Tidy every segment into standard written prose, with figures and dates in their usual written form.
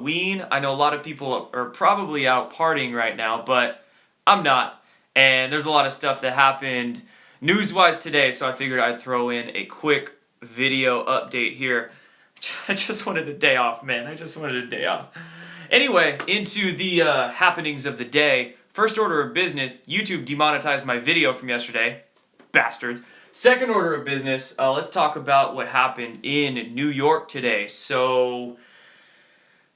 Halloween. I know a lot of people are probably out partying right now, but I'm not. And there's a lot of stuff that happened news-wise today, so I figured I'd throw in a quick video update here. I just wanted a day off, man. I just wanted a day off. Anyway, into the happenings of the day. First order of business, YouTube demonetized my video from yesterday. Bastards. Second order of business, let's talk about what happened in New York today. So,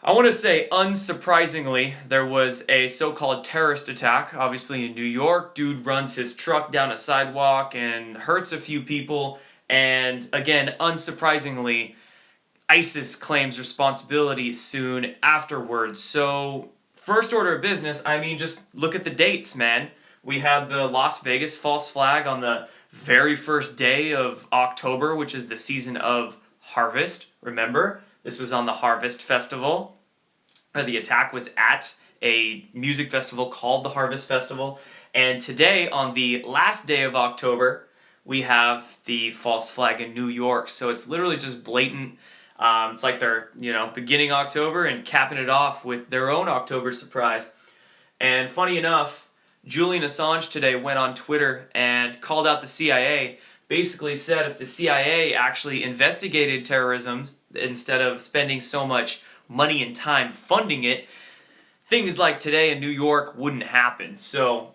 I want to say, unsurprisingly, there was a so-called terrorist attack, obviously in New York. Dude runs his truck down a sidewalk and hurts a few people. And again, unsurprisingly, ISIS claims responsibility soon afterwards. So, first order of business, I mean, just look at the dates, man. We had the Las Vegas false flag on the very first day of October, which is the season of harvest. Remember? This was on the Harvest Festival. The attack was at a music festival called the Harvest Festival. And today, on the last day of October, we have the false flag in New York. So it's literally just blatant. It's like they're, beginning October and capping it off with their own October surprise. And funny enough, Julian Assange today went on Twitter and called out the CIA, basically said if the CIA actually investigated terrorism instead of spending so much money and time funding it, things like today in New York wouldn't happen. So,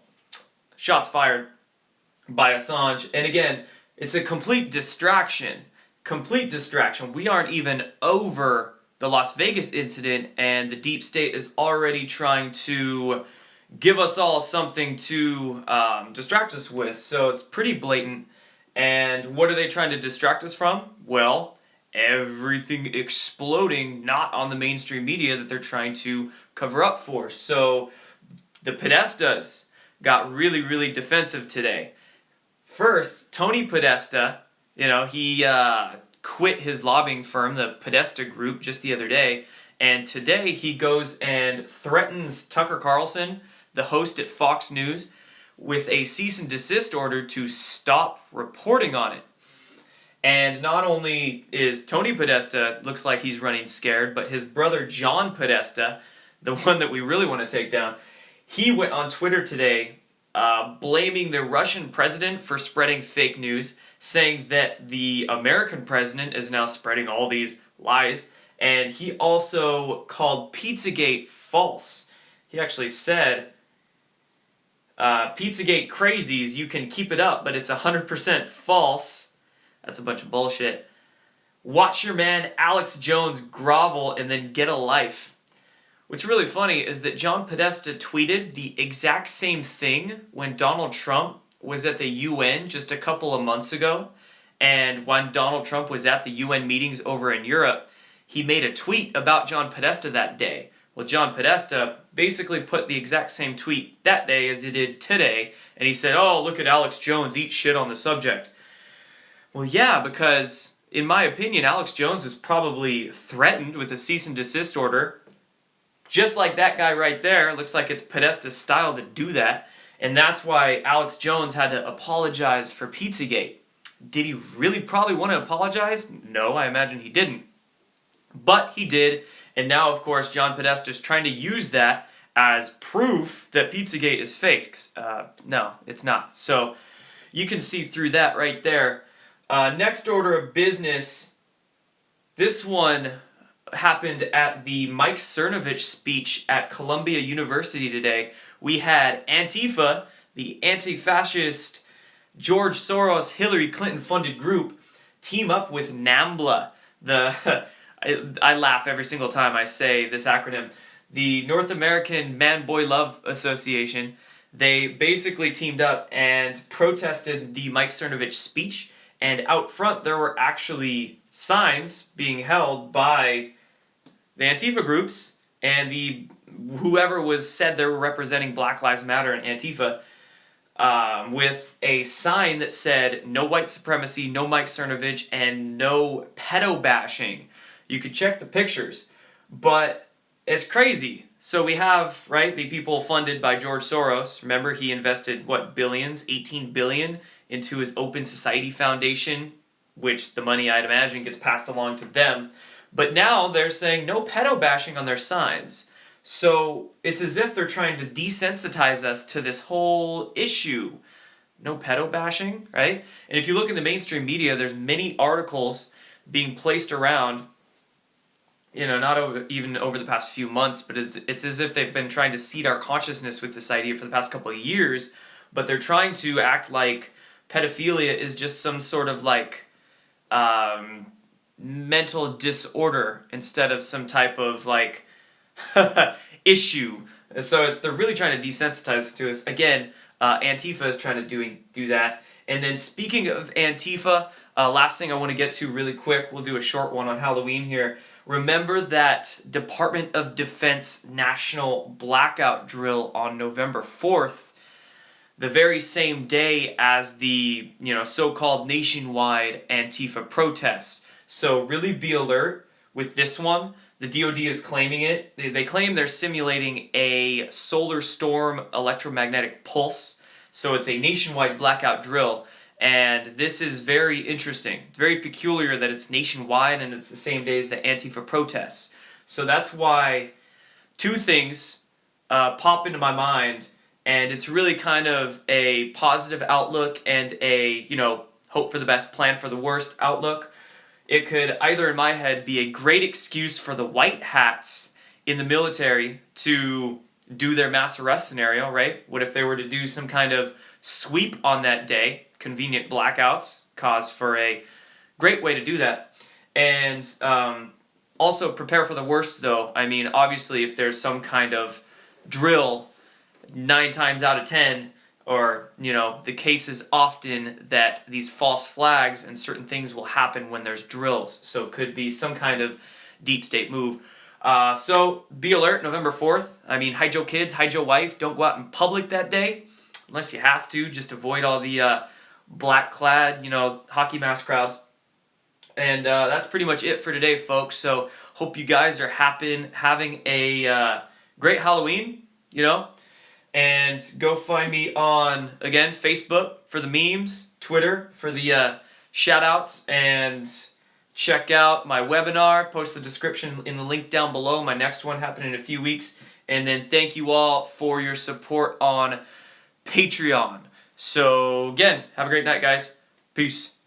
shots fired by Assange. And again, it's a complete distraction. Complete distraction. We aren't even over the Las Vegas incident, and the deep state is already trying to give us all something to distract us with. So it's pretty blatant. And what are they trying to distract us from? Well, everything exploding not on the mainstream media that they're trying to cover up for. So the Podestas got really, really defensive today. First, Tony Podesta, he quit his lobbying firm, the Podesta Group, just the other day. And today he goes and threatens Tucker Carlson, the host at Fox News, with a cease and desist order to stop reporting on it. And not only is Tony Podesta, looks like he's running scared, but his brother John Podesta, the one that we really want to take down, he went on Twitter today blaming the Russian president for spreading fake news, saying that the American president is now spreading all these lies, and he also called Pizzagate false. He actually said, Pizzagate crazies, you can keep it up, but it's 100% false. That's a bunch of bullshit. Watch your man Alex Jones grovel and then get a life. What's really funny is that John Podesta tweeted the exact same thing when Donald Trump was at the UN just a couple of months ago. And when Donald Trump was at the UN meetings over in Europe, he made a tweet about John Podesta that day. Well, John Podesta basically put the exact same tweet that day as he did today. And he said, oh, look at Alex Jones eat shit on the subject. Well, yeah, because in my opinion, Alex Jones was probably threatened with a cease and desist order. Just like that guy right there, looks like it's Podesta's style to do that. And that's why Alex Jones had to apologize for Pizzagate. Did he really probably want to apologize? No, I imagine he didn't. But he did, and now, of course, John Podesta is trying to use that as proof that Pizzagate is fake. No, it's not. So you can see through that right there. Next order of business, this one happened at the Mike Cernovich speech at Columbia University today. We had Antifa, the anti-fascist George Soros, Hillary Clinton-funded group, team up with NAMBLA, I laugh every single time I say this acronym, the North American Man-Boy Love Association. They basically teamed up and protested the Mike Cernovich speech. And out front, there were actually signs being held by the Antifa groups and whoever was said they were representing Black Lives Matter and Antifa, with a sign that said no white supremacy, no Mike Cernovich, and no pedo bashing. You could check the pictures, but it's crazy. So we have, right, the people funded by George Soros. Remember, he invested, billions, 18 billion into his Open Society Foundation, which the money, I'd imagine, gets passed along to them. But now they're saying no pedo bashing on their signs. So it's as if they're trying to desensitize us to this whole issue. No pedo bashing, right? And if you look in the mainstream media, there's many articles being placed around, not even over the past few months, but it's as if they've been trying to seed our consciousness with this idea for the past couple of years, but they're trying to act like pedophilia is just some sort of like mental disorder instead of some type of like issue. So they're really trying to desensitize us to us. Again, Antifa is trying to do that. And then speaking of Antifa, last thing I want to get to really quick, we'll do a short one on Halloween here. Remember that Department of Defense National Blackout drill on November 4th, the very same day as the so-called nationwide Antifa protests. So really be alert with this one. The DoD is claiming it. They claim they're simulating a solar storm electromagnetic pulse. So it's a nationwide blackout drill. And this is very interesting. It's very peculiar that it's nationwide and it's the same day as the Antifa protests. So that's why two things pop into my mind. And it's really kind of a positive outlook and a, hope for the best, plan for the worst outlook. It could either in my head be a great excuse for the white hats in the military to do their mass arrest scenario, right? What if they were to do some kind of sweep on that day? Convenient blackouts, cause for a great way to do that. And also prepare for the worst though. I mean, obviously if there's some kind of drill, 9 times out of 10, or, the case is often that these false flags and certain things will happen when there's drills. So it could be some kind of deep state move. So be alert, November 4th. I mean, hide your kids, hide your wife. Don't go out in public that day unless you have to. Just avoid all the black-clad, hockey mask crowds. And that's pretty much it for today, folks. So hope you guys are having a great Halloween, And go find me on, again, Facebook for the memes, Twitter for the shout-outs, and check out my webinar. Post the description in the link down below. My next one happening in a few weeks. And then thank you all for your support on Patreon. So, again, have a great night, guys. Peace.